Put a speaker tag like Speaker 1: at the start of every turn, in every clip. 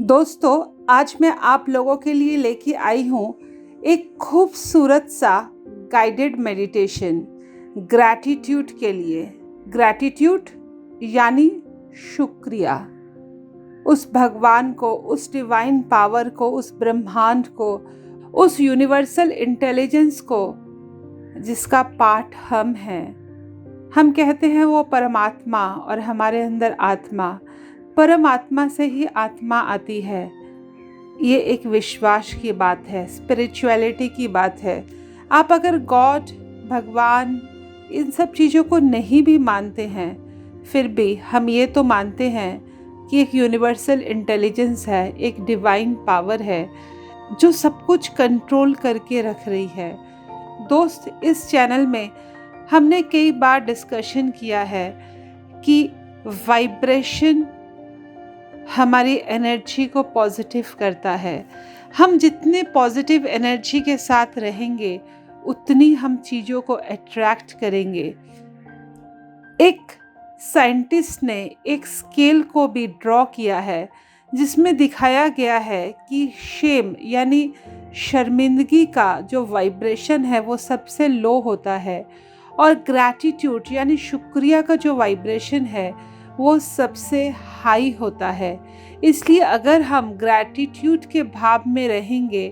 Speaker 1: दोस्तों, आज मैं आप लोगों के लिए लेके आई हूँ एक खूबसूरत सा गाइडेड मेडिटेशन ग्रैटिट्यूड के लिए। ग्रैटिट्यूड यानी शुक्रिया। उस भगवान को, उस डिवाइन पावर को, उस ब्रह्मांड को, उस यूनिवर्सल इंटेलिजेंस को जिसका पार्ट हम हैं। हम कहते हैं वो परमात्मा और हमारे अंदर आत्मा। परमात्मा से ही आत्मा आती है। ये एक विश्वास की बात है, स्पिरिचुअलिटी की बात है। आप अगर गॉड, भगवान, इन सब चीज़ों को नहीं भी मानते हैं, फिर भी हम ये तो मानते हैं कि एक यूनिवर्सल इंटेलिजेंस है, एक डिवाइन पावर है जो सब कुछ कंट्रोल करके रख रही है। दोस्त, इस चैनल में हमने कई बार डिस्कशन किया है कि वाइब्रेशन हमारी एनर्जी को पॉजिटिव करता है। हम जितने पॉजिटिव एनर्जी के साथ रहेंगे उतनी हम चीज़ों को अट्रैक्ट करेंगे। एक साइंटिस्ट ने एक स्केल को भी ड्रॉ किया है जिसमें दिखाया गया है कि शेम यानी शर्मिंदगी का जो वाइब्रेशन है वो सबसे लो होता है और ग्रैटिट्यूड यानी शुक्रिया का जो वाइब्रेशन है वो सबसे हाई होता है। इसलिए अगर हम ग्रैटिट्यूड के भाव में रहेंगे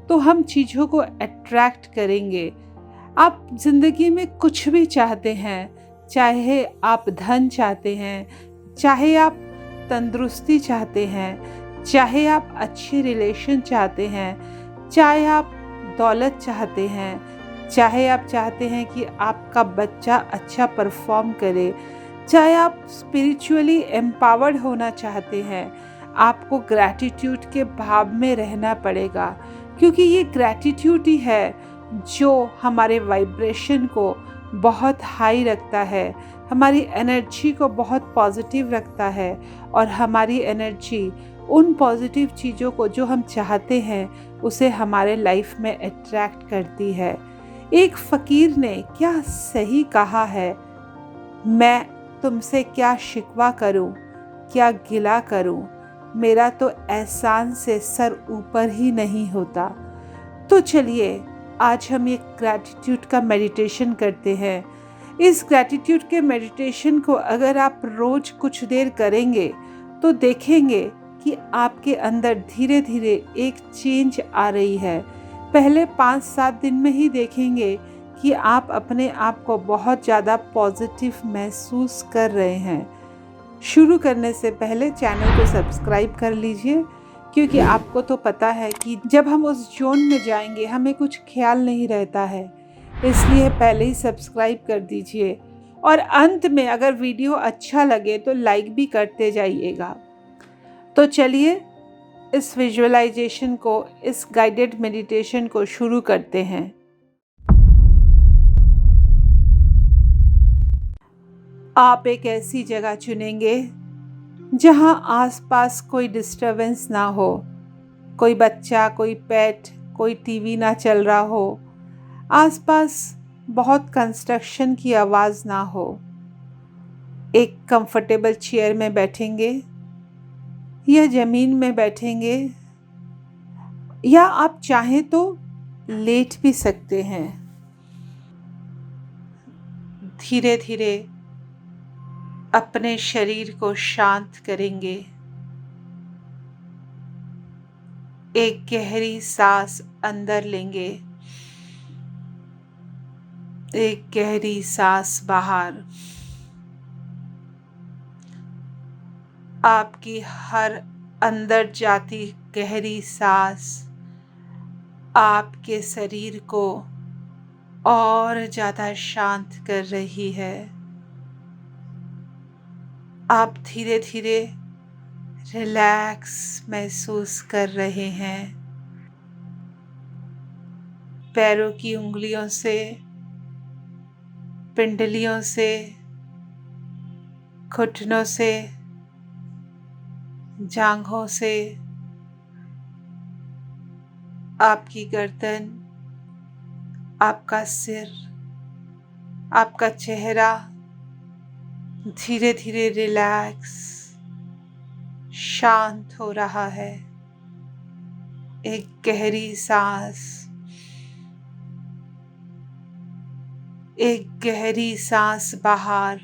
Speaker 1: तो हम चीज़ों को अट्रैक्ट करेंगे। आप ज़िंदगी में कुछ भी चाहते हैं, चाहे आप धन चाहते हैं, चाहे आप तंदुरुस्ती चाहते हैं, चाहे आप अच्छे रिलेशन चाहते हैं, चाहे आप दौलत चाहते हैं, चाहे आप चाहते हैं कि आपका बच्चा अच्छा परफॉर्म करे, चाहे आप स्पिरिचुअली एम्पावर्ड होना चाहते हैं, आपको ग्रैटिट्यूड के भाव में रहना पड़ेगा। क्योंकि ये ग्रैटिट्यूड ही है जो हमारे वाइब्रेशन को बहुत हाई रखता है, हमारी एनर्जी को बहुत पॉजिटिव रखता है और हमारी एनर्जी उन पॉजिटिव चीज़ों को जो हम चाहते हैं उसे हमारे लाइफ में अट्रैक्ट करती है। एक फ़कीर ने क्या सही कहा है, मैं तुमसे क्या शिकवा करूं, क्या गिला करूं, मेरा तो एहसान से सर ऊपर ही नहीं होता। तो चलिए आज हम एक ग्रैटिट्यूड का मेडिटेशन करते हैं। इस ग्रैटिट्यूड के मेडिटेशन को अगर आप रोज़ कुछ देर करेंगे तो देखेंगे कि आपके अंदर धीरे धीरे एक चेंज आ रही है। पहले 5-7 दिन में ही देखेंगे कि आप अपने आप को बहुत ज़्यादा पॉजिटिव महसूस कर रहे हैं। शुरू करने से पहले चैनल को सब्सक्राइब कर लीजिए, क्योंकि आपको तो पता है कि जब हम उस जोन में जाएंगे हमें कुछ ख्याल नहीं रहता है, इसलिए पहले ही सब्सक्राइब कर दीजिए। और अंत में अगर वीडियो अच्छा लगे तो लाइक भी करते जाइएगा। तो चलिए इस विजुअलाइजेशन को, इस गाइडेड मेडिटेशन को शुरू करते हैं। आप एक ऐसी जगह चुनेंगे जहां आसपास कोई डिस्टरबेंस ना हो, कोई बच्चा, कोई पेट, कोई टीवी ना चल रहा हो, आसपास बहुत कंस्ट्रक्शन की आवाज़ ना हो। एक कंफर्टेबल चेयर में बैठेंगे या ज़मीन में बैठेंगे, या आप चाहें तो लेट भी सकते हैं। धीरे धीरे अपने शरीर को शांत करेंगे। एक गहरी सांस अंदर लेंगे, एक गहरी सांस बाहर। आपकी हर अंदर जाती गहरी सांस आपके शरीर को और ज़्यादा शांत कर रही है। आप धीरे धीरे रिलैक्स महसूस कर रहे हैं। पैरों की उंगलियों से, पिंडलियों से, घुटनों से, जांघों से, आपकी गर्दन, आपका सिर, आपका चेहरा धीरे धीरे रिलैक्स शांत हो रहा है। एक गहरी सांस, एक गहरी सांस बाहर,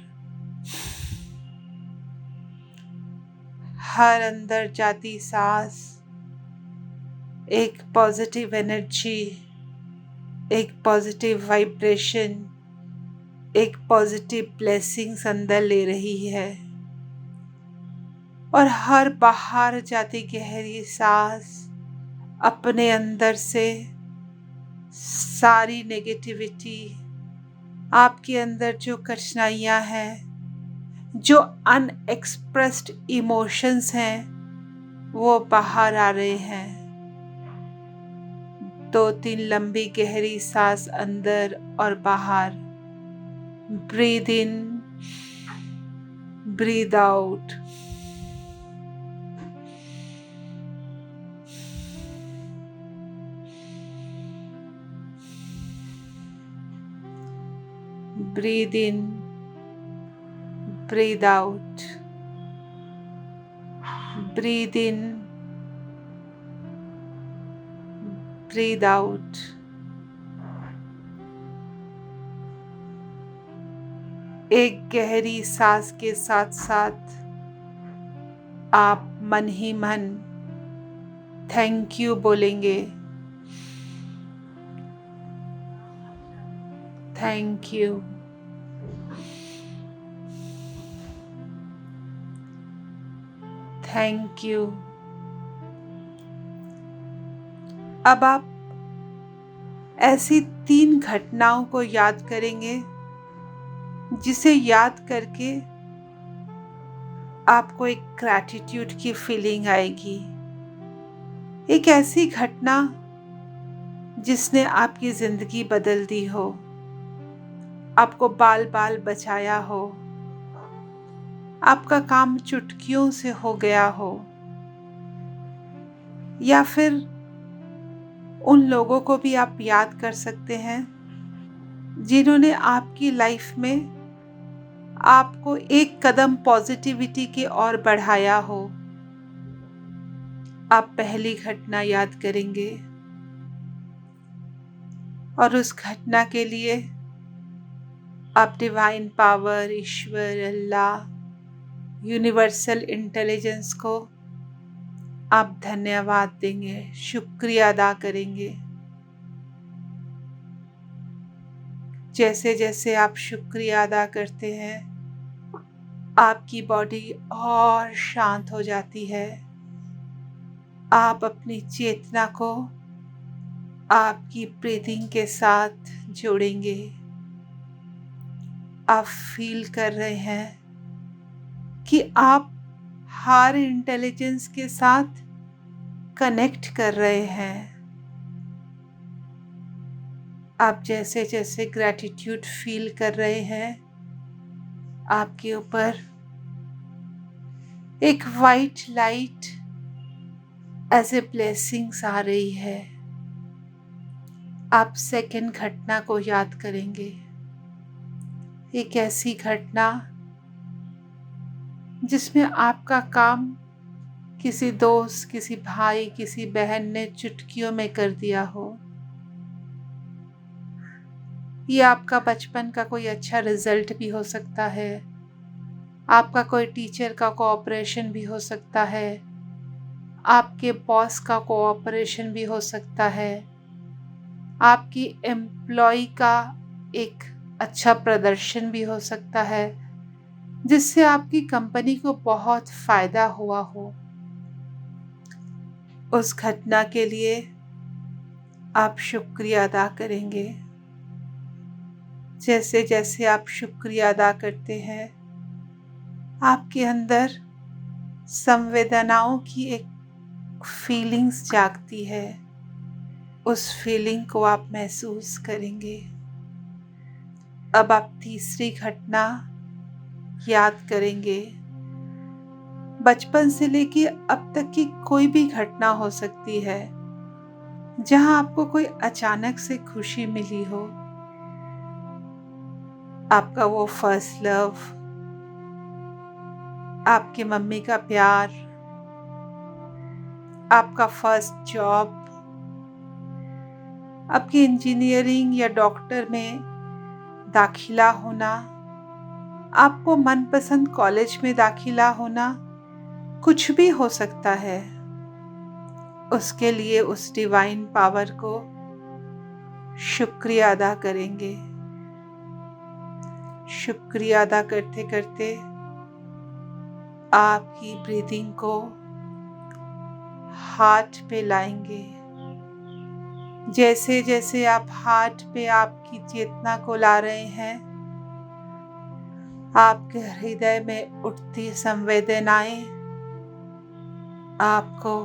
Speaker 1: हर अंदर जाती सांस एक पॉजिटिव एनर्जी, एक पॉजिटिव वाइब्रेशन, एक पॉजिटिव ब्लेसिंग्स अंदर ले रही है। और हर बाहर जाती गहरी सांस अपने अंदर से सारी नेगेटिविटी, आपके अंदर जो कठिनाइयाँ हैं, जो अनएक्सप्रेस्ड इमोशंस हैं, वो बाहर आ रहे हैं। 2-3 लंबी गहरी सांस अंदर और बाहर। Breathe in, breathe out. Breathe in, breathe out. Breathe in, breathe out. एक गहरी सांस के साथ साथ आप मन ही मन थैंक यू बोलेंगे। Thank you, thank you. अब आप ऐसी 3 घटनाओं को याद करेंगे जिसे याद करके आपको एक ग्रैटिट्यूड की फीलिंग आएगी। एक ऐसी घटना जिसने आपकी ज़िंदगी बदल दी हो, आपको बाल बाल बचाया हो, आपका काम चुटकियों से हो गया हो, या फिर उन लोगों को भी आप याद कर सकते हैं जिन्होंने आपकी लाइफ में आपको एक कदम पॉजिटिविटी की ओर बढ़ाया हो। आप पहली घटना याद करेंगे और उस घटना के लिए आप डिवाइन पावर, ईश्वर, अल्लाह, यूनिवर्सल इंटेलिजेंस को आप धन्यवाद देंगे, शुक्रिया अदा करेंगे। जैसे जैसे आप शुक्रिया अदा करते हैं, आपकी बॉडी और शांत हो जाती है। आप अपनी चेतना को आपकी ब्रीदिंग के साथ जोड़ेंगे। आप फील कर रहे हैं कि आप हर इंटेलिजेंस के साथ कनेक्ट कर रहे हैं। आप जैसे जैसे ग्रैटिट्यूड फील कर रहे हैं, आपके ऊपर एक white light as a blessings आ रही है। आप सेकंड घटना को याद करेंगे। एक ऐसी घटना जिसमें आपका काम किसी दोस्त, किसी भाई, किसी बहन ने चुटकियों में कर दिया हो। ये आपका बचपन का कोई अच्छा रिजल्ट भी हो सकता है। आपका कोई टीचर का कोऑपरेशन भी हो सकता है। आपके बॉस का कोऑपरेशन भी हो सकता है। आपकी एम्प्लॉय का एक अच्छा प्रदर्शन भी हो सकता है जिससे आपकी कंपनी को बहुत फ़ायदा हुआ हो। उस घटना के लिए आप शुक्रिया अदा करेंगे। जैसे जैसे आप शुक्रिया अदा करते हैं, आपके अंदर संवेदनाओं की एक फीलिंग्स जागती है। उस फीलिंग को आप महसूस करेंगे। अब आप तीसरी घटना याद करेंगे। बचपन से लेके अब तक की कोई भी घटना हो सकती है जहां आपको कोई अचानक से खुशी मिली हो। आपका वो फर्स्ट लव, आपकी मम्मी का प्यार, आपका फर्स्ट जॉब, आपकी इंजीनियरिंग या डॉक्टर में दाखिला होना, आपको मनपसंद कॉलेज में दाखिला होना, कुछ भी हो सकता है। उसके लिए उस डिवाइन पावर को शुक्रिया अदा करेंगे। शुक्रिया अदा करते करते आपकी ब्रीदिंग को हार्ट पे लाएंगे। जैसे जैसे आप हार्ट पे आपकी चेतना को ला रहे हैं, आपके हृदय में उठती संवेदनाएं आपको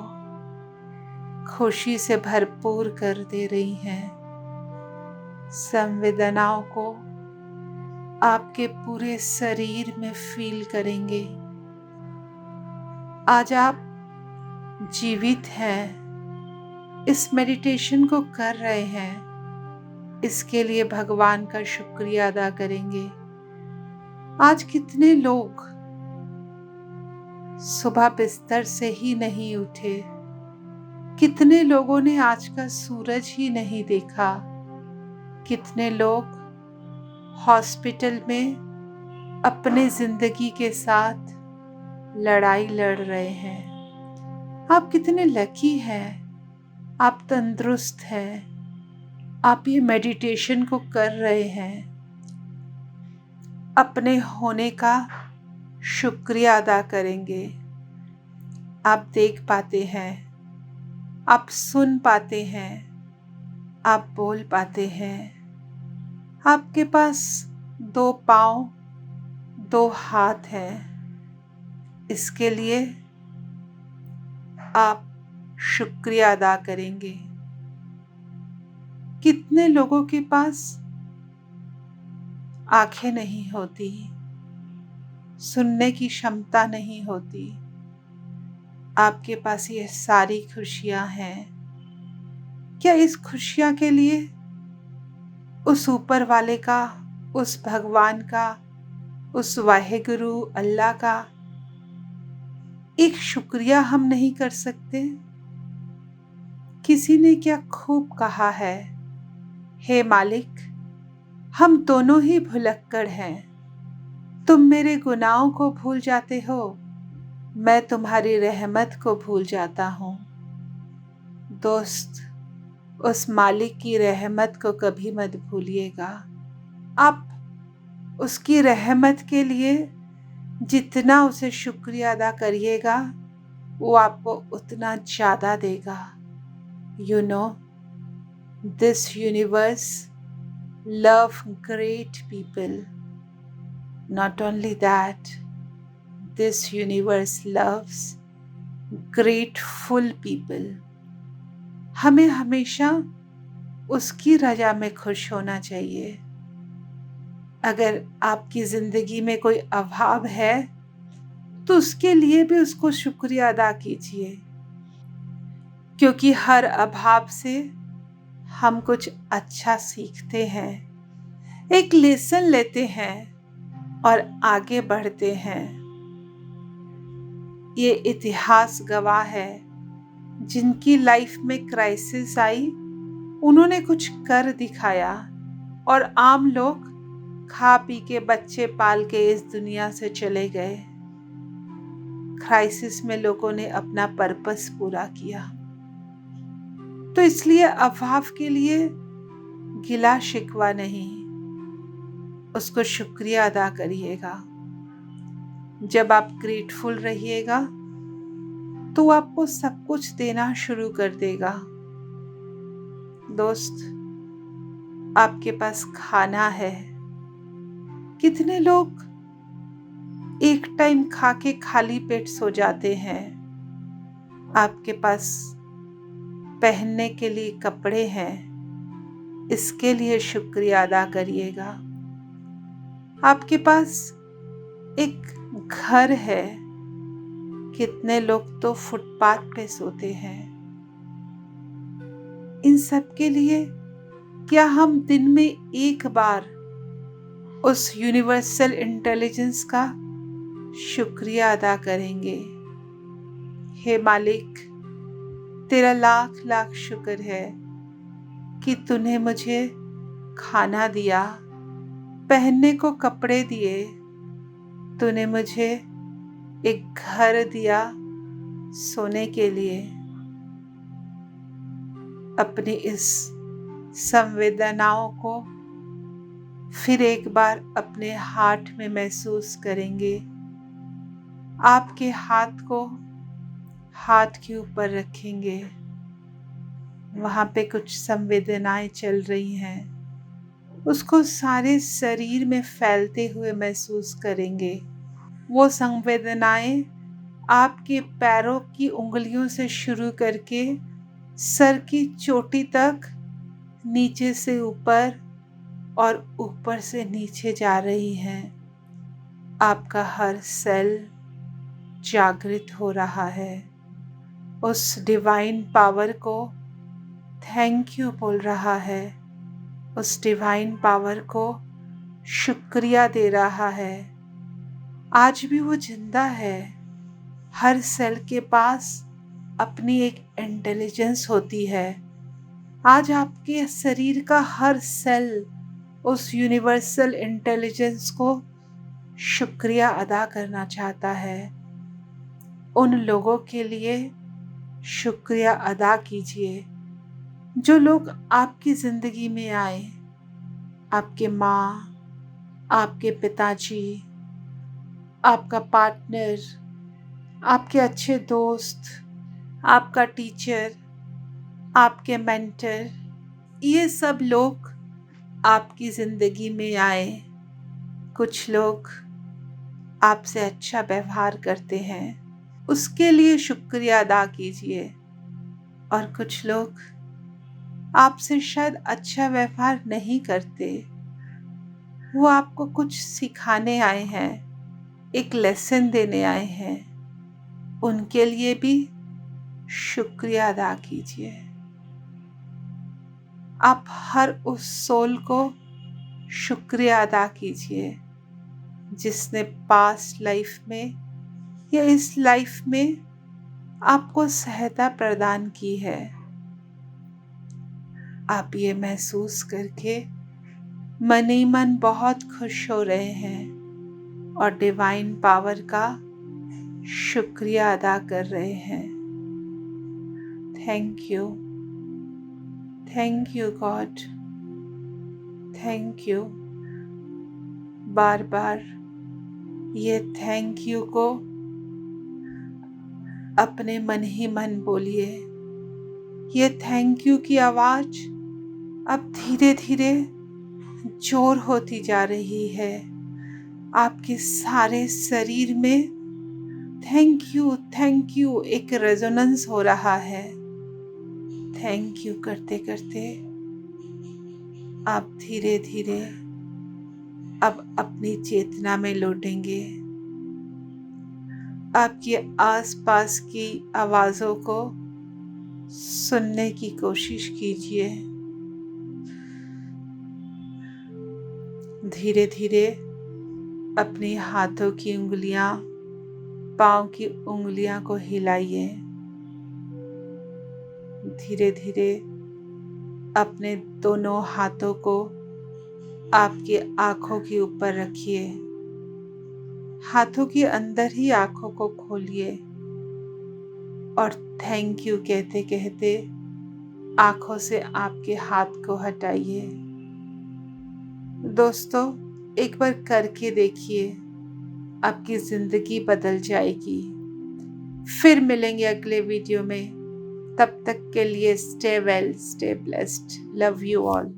Speaker 1: खुशी से भरपूर कर दे रही हैं। संवेदनाओं को आपके पूरे शरीर में फील करेंगे। आज आप जीवित हैं, इस मेडिटेशन को कर रहे हैं, इसके लिए भगवान का शुक्रिया अदा करेंगे। आज कितने लोग सुबह बिस्तर से ही नहीं उठे, कितने लोगों ने आज का सूरज ही नहीं देखा, कितने लोग हॉस्पिटल में अपने जिंदगी के साथ लड़ाई लड़ रहे हैं। आप कितने लकी हैं, आप तंदुरुस्त हैं, आप ये मेडिटेशन को कर रहे हैं। अपने होने का शुक्रिया अदा करेंगे। आप देख पाते हैं, आप सुन पाते हैं, आप बोल पाते हैं, आपके पास 2 पाँव, 2 हाथ हैं। इसके लिए आप शुक्रिया अदा करेंगे। कितने लोगों के पास आंखें नहीं होती, सुनने की क्षमता नहीं होती, आपके पास ये सारी खुशियां हैं। क्या इस खुशियां के लिए उस ऊपर वाले का, उस भगवान का, उस वाहेगुरु अल्लाह का एक शुक्रिया हम नहीं कर सकते? किसी ने क्या खूब कहा है, हे मालिक, हम दोनों ही भुलक्कड़ हैं। तुम मेरे गुनाहों को भूल जाते हो, मैं तुम्हारी रहमत को भूल जाता हूँ। दोस्त, उस मालिक की रहमत को कभी मत भूलिएगा। आप उसकी रहमत के लिए जितना उसे शुक्रिया अदा करिएगा, वो आपको उतना ज़्यादा देगा। You know, this universe love great people. Not only that, this universe loves grateful people. हमें हमेशा उसकी रजा में खुश होना चाहिए। अगर आपकी ज़िंदगी में कोई अभाव है तो उसके लिए भी उसको शुक्रिया अदा कीजिए, क्योंकि हर अभाव से हम कुछ अच्छा सीखते हैं, एक लेसन लेते हैं और आगे बढ़ते हैं। ये इतिहास गवाह है, जिनकी लाइफ में क्राइसिस आई उन्होंने कुछ कर दिखाया और आम लोग खा पी के बच्चे पाल के इस दुनिया से चले गए। क्राइसिस में लोगों ने अपना पर्पस पूरा किया। तो इसलिए अभाव के लिए गिला शिकवा नहीं, उसको शुक्रिया अदा करिएगा। जब आप ग्रेटफुल रहिएगा तो आपको सब कुछ देना शुरू कर देगा। दोस्त, आपके पास खाना है। कितने लोग एक टाइम खा के खाली पेट सो जाते हैं। आपके पास पहनने के लिए कपड़े हैं, इसके लिए शुक्रिया अदा करिएगा। आपके पास एक घर है। कितने लोग तो फुटपाथ पे सोते हैं। इन सब के लिए क्या हम दिन में एक बार उस यूनिवर्सल इंटेलिजेंस का शुक्रिया अदा करेंगे? हे मालिक, तेरा लाख लाख शुक्र है कि तूने मुझे खाना दिया, पहनने को कपड़े दिए, तूने मुझे एक घर दिया सोने के लिए। अपनी इस संवेदनाओं को फिर एक बार अपने हार्ट में महसूस करेंगे। आपके हाथ को हाथ के ऊपर रखेंगे, वहाँ पे कुछ संवेदनाएं चल रही हैं, उसको सारे शरीर में फैलते हुए महसूस करेंगे। वो संवेदनाएं आपके पैरों की उंगलियों से शुरू करके सर की चोटी तक, नीचे से ऊपर और ऊपर से नीचे जा रही हैं। आपका हर सेल जागृत हो रहा है, उस डिवाइन पावर को थैंक यू बोल रहा है, उस डिवाइन पावर को शुक्रिया दे रहा है। आज भी वो जिंदा है। हर सेल के पास अपनी एक इंटेलिजेंस होती है। आज आपके शरीर का हर सेल उस यूनिवर्सल इंटेलिजेंस को शुक्रिया अदा करना चाहता है। उन लोगों के लिए शुक्रिया अदा कीजिए जो लोग आपकी ज़िंदगी में आए। आपके माँ, आपके पिताजी, आपका पार्टनर, आपके अच्छे दोस्त, आपका टीचर, आपके मेंटर, ये सब लोग आपकी ज़िंदगी में आए। कुछ लोग आपसे अच्छा व्यवहार करते हैं, उसके लिए शुक्रिया अदा कीजिए। और कुछ लोग आपसे शायद अच्छा व्यवहार नहीं करते, वो आपको कुछ सिखाने आए हैं, एक लेसन देने आए हैं, उनके लिए भी शुक्रिया अदा कीजिए। आप हर उस सोल को शुक्रिया अदा कीजिए जिसने पास्ट लाइफ में या इस लाइफ में आपको सहायता प्रदान की है। आप ये महसूस करके मन ही मन बहुत खुश हो रहे हैं और डिवाइन पावर का शुक्रिया अदा कर रहे हैं। Thank you God, thank you. बार बार ये थैंक यू को अपने मन ही मन बोलिए। ये थैंक यू की आवाज़ अब धीरे धीरे जोर होती जा रही है। आपके सारे शरीर में थैंक यू एक रेजोनेंस हो रहा है। थैंक यू करते करते आप धीरे धीरे अब अपनी चेतना में लौटेंगे। आपके आसपास की आवाज़ों को सुनने की कोशिश कीजिए। धीरे धीरे अपनी हाथों की उंगलियां, पाँव की उंगलियां को हिलाइए। धीरे धीरे अपने दोनों हाथों को आपकी आँखों के ऊपर रखिए। हाथों के अंदर ही आँखों को खोलिए और थैंक यू कहते कहते आँखों से आपके हाथ को हटाइए। दोस्तों, एक बार करके देखिए, आपकी ज़िंदगी बदल जाएगी। फिर मिलेंगे अगले वीडियो में। तब तक के लिए stay well, stay blessed. Love you all.